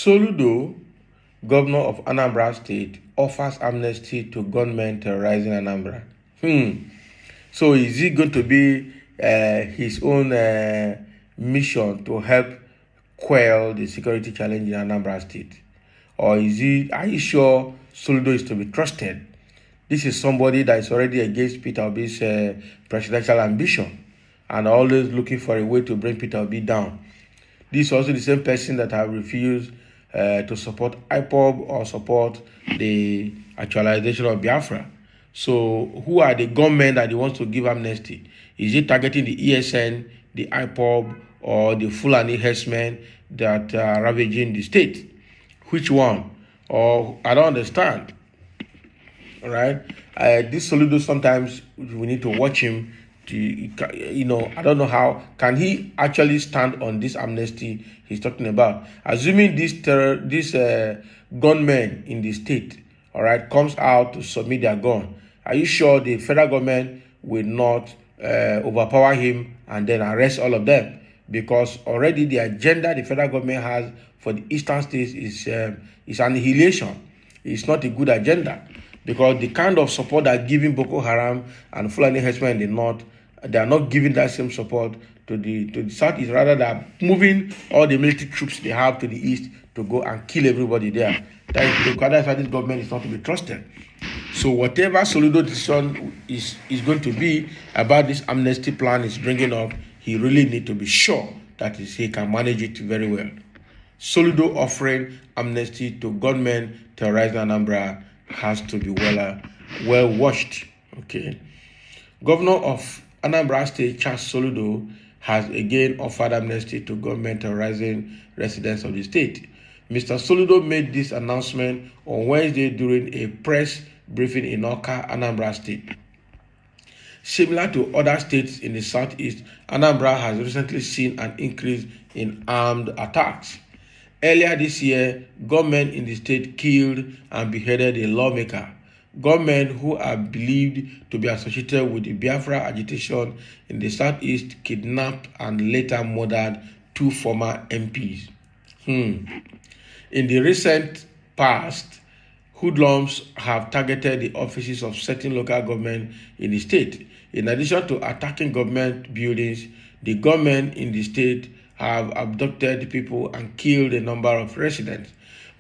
Soludo, governor of Anambra State, offers amnesty to gunmen terrorizing Anambra. So is it going to be his own mission to help quell the security challenge in Anambra State? Or are you sure Soludo is to be trusted? This is somebody that is already against Peter Obi's presidential ambition and always looking for a way to bring Peter Obi down. This is also the same person that have refused to support IPOB or support the actualization of Biafra. So who are the gunmen that he wants to give amnesty? Is he targeting the ESN, the IPOB, or the Fulani herdsmen that are ravaging the state? Which one? Or I don't understand. All right. This Soludo, sometimes we need to watch him. I don't know how can he actually stand on this amnesty he's talking about. Assuming this gunmen in the state, all right, comes out to submit their gun, are you sure the federal government will not overpower him and then arrest all of them? Because already the agenda the federal government has for the eastern states is annihilation. It's not a good agenda, because the kind of support that giving Boko Haram and Fulani herdsmen in the north, they are not giving that same support to the southeast. Rather, they are moving all the military troops they have to the east to go and kill everybody there. That's why this government is not to be trusted. So whatever Soludo decision is going to be about this amnesty plan is bringing up, he really need to be sure that he can manage it very well. Soludo offering amnesty to gunmen terrorizing Anambra has to be well watched. Okay. Governor of Anambra State, Charles Soludo, has again offered amnesty to gunmen terrorizing residents of the state. Mr. Soludo made this announcement on Wednesday during a press briefing in Awka, Anambra State. Similar to other states in the southeast, Anambra has recently seen an increase in armed attacks. Earlier this year, gunmen in the state killed and beheaded a lawmaker. Gunmen who are believed to be associated with the Biafra agitation in the southeast kidnapped and later murdered 2 former MPs. In the recent past, hoodlums have targeted the offices of certain local government in the state. In addition to attacking government buildings, the gunmen in the state have abducted people and killed a number of residents.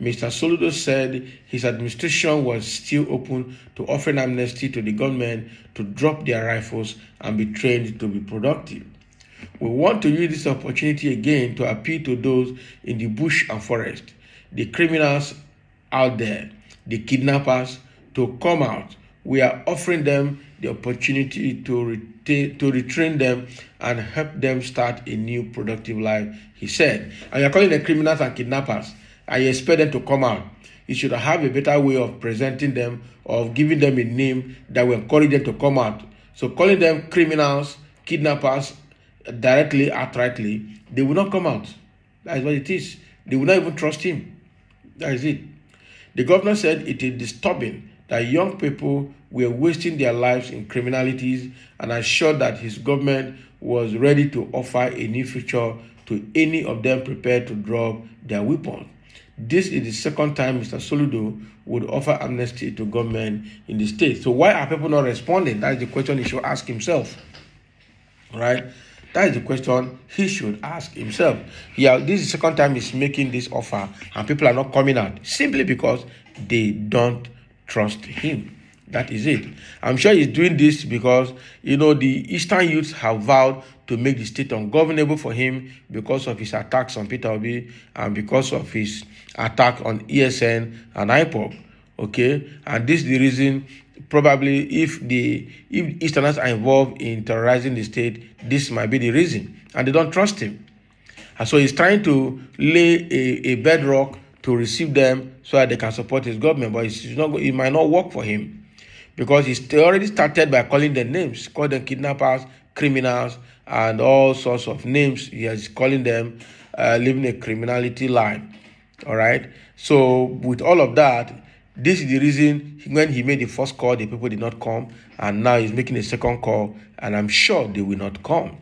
Mr. Soludo said his administration was still open to offering amnesty to the gunmen to drop their rifles and be trained to be productive. We want to use this opportunity again to appeal to those in the bush and forest, the criminals out there, the kidnappers, to come out. We are offering them the opportunity to retrain them and help them start a new productive life, he said. And you're calling them criminals and kidnappers. I expect them to come out. You should have a better way of presenting them, of giving them a name that will encourage them to come out. So calling them criminals, kidnappers, directly, outrightly, they will not come out. That is what it is. They will not even trust him. That is it. The governor said it is disturbing that young people were wasting their lives in criminalities, and assured that his government was ready to offer a new future to any of them prepared to drop their weapons. This is the second time Mr. Soludo would offer amnesty to government in the state. So why are people not responding? That is the question he should ask himself. Right? That is the question he should ask himself. Yeah, this is the second time he's making this offer, and people are not coming out simply because they don't trust him. That is it. I'm sure he's doing this because, the Eastern youths have vowed to make the state ungovernable for him because of his attacks on Peter Obi and because of his attack on ESN and IPOB. Okay? And this is the reason, probably, if Easterners are involved in terrorizing the state, this might be the reason. And they don't trust him. And so he's trying to lay a bedrock to receive them so that they can support his government. But it might not work for him, because he already started by calling them names, called them kidnappers, criminals, and all sorts of names. He is calling them living a criminality life. All right? So with all of that, this is the reason when he made the first call, the people did not come, and now he's making a second call, and I'm sure they will not come.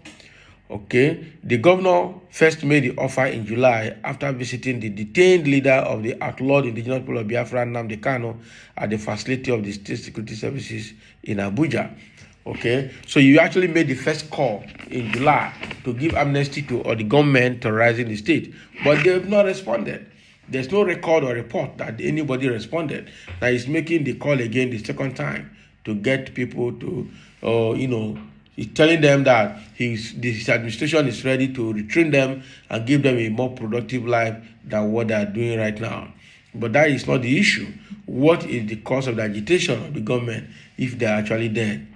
Okay, the governor first made the offer in July after visiting the detained leader of the outlawed indigenous people of Biafra, Nnamdi at the facility of the State Security Services in Abuja. Okay, so you actually made the first call in July to give amnesty to or the government terrorizing the state, but they have not responded. There's no record or report that anybody responded. Now he's making the call again the second time to get people to, he's telling them that his administration is ready to retrain them and give them a more productive life than what they are doing right now. But that is not the issue. What is the cause of the agitation of the government if they are actually there?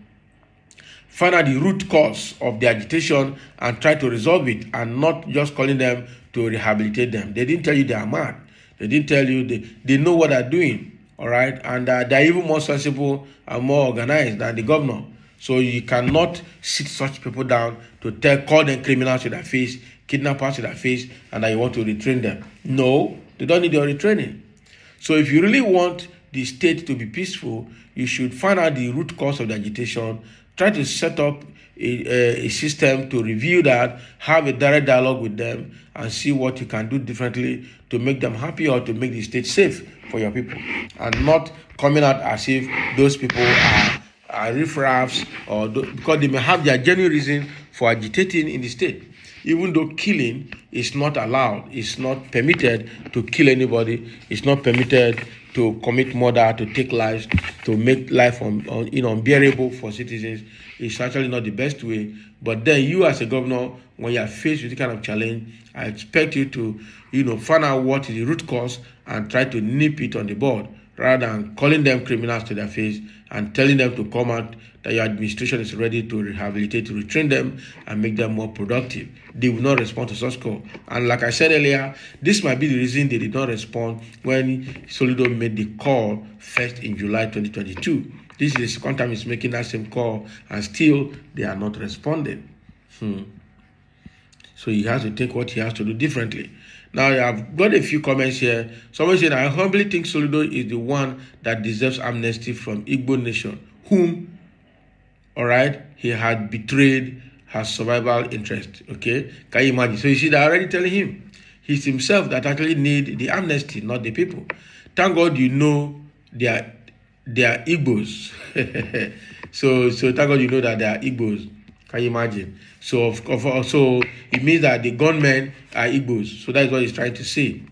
Find out the root cause of the agitation and try to resolve it, and not just calling them to rehabilitate them. They didn't tell you they are mad. They didn't tell you they know what they're doing, all right? And they're even more sensible and more organized than the governor. So you cannot sit such people down to call them criminals to their face, kidnappers to their face, and that you want to retrain them. No, they don't need your retraining. So if you really want the state to be peaceful, you should find out the root cause of the agitation, try to set up a system to review that, have a direct dialogue with them, and see what you can do differently to make them happy or to make the state safe for your people, and not coming out as if those people are riffraffs because they may have their genuine reason for agitating in the state. Even though killing is not allowed, it's not permitted to kill anybody, it's not permitted to commit murder, to take lives, to make life unbearable for citizens. It's actually not the best way. But then you as a governor, when you are faced with this kind of challenge, I expect you to, find out what is the root cause and try to nip it on the bud, rather than calling them criminals to their face and telling them to come out, that your administration is ready to rehabilitate, to retrain them, and make them more productive. They will not respond to such call. And like I said earlier, this might be the reason they did not respond when Soludo made the call first in July 2022. This is the second time he's making that same call, and still they are not responding. So he has to think what he has to do differently. Now, I've got a few comments here. Someone said, I humbly think Soludo is the one that deserves amnesty from Igbo nation, whom, all right, he had betrayed her survival interest. Okay, can you imagine? So you see, they're already telling him he's himself that actually need the amnesty, not the people. Thank God they are Igbos. so thank God that they are Igbos. Can you imagine? So so it means that the gunmen are Igbos. So that is what he's trying to say.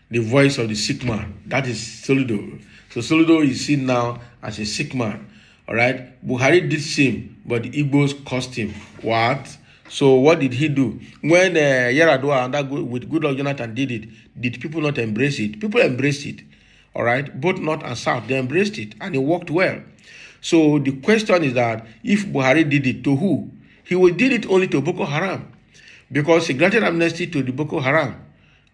The voice of the sick man. That is Soludo. So Soludo is seen now as a sick man. All right. Buhari did same, but the Igbos cost him. What? So what did he do? When Yaradua and with Goodluck Jonathan did it, did people not embrace it? People embraced it. All right. Both North and South, they embraced it, and it worked well. So the question is that if Buhari did it, to who? He did it only to Boko Haram, because he granted amnesty to the Boko Haram.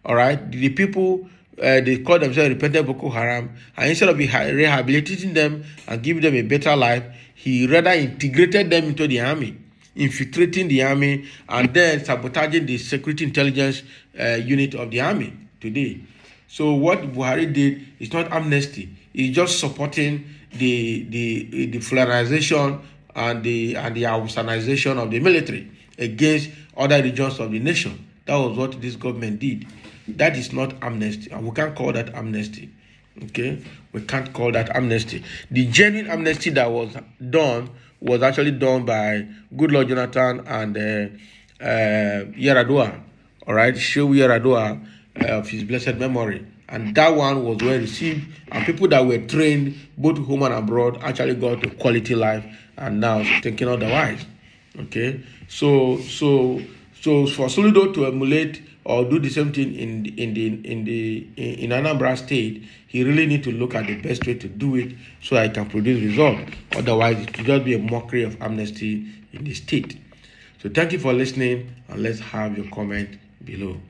All right, the people, they call themselves repentant Boko Haram, and instead of rehabilitating them and giving them a better life, he rather integrated them into the army, infiltrating the army, and then sabotaging the security intelligence unit of the army today. So what Buhari did is not amnesty; it's just supporting the federalization and the Hausanization of the military against other regions of the nation. That was what this government did. That is not amnesty, and we can't call that amnesty. Okay, we can't call that amnesty. The genuine amnesty that was done was actually done by Goodluck Jonathan and Yaradua. All right, Shehu Yaradua of his blessed memory. And that one was well received, and people that were trained both home and abroad actually got a quality life, and now thinking otherwise. Okay, so for Soludo to emulate or do the same thing in Anambra State, he really need to look at the best way to do it so that he can produce results. Otherwise, it will just be a mockery of amnesty in the state. So thank you for listening, and let's have your comment below.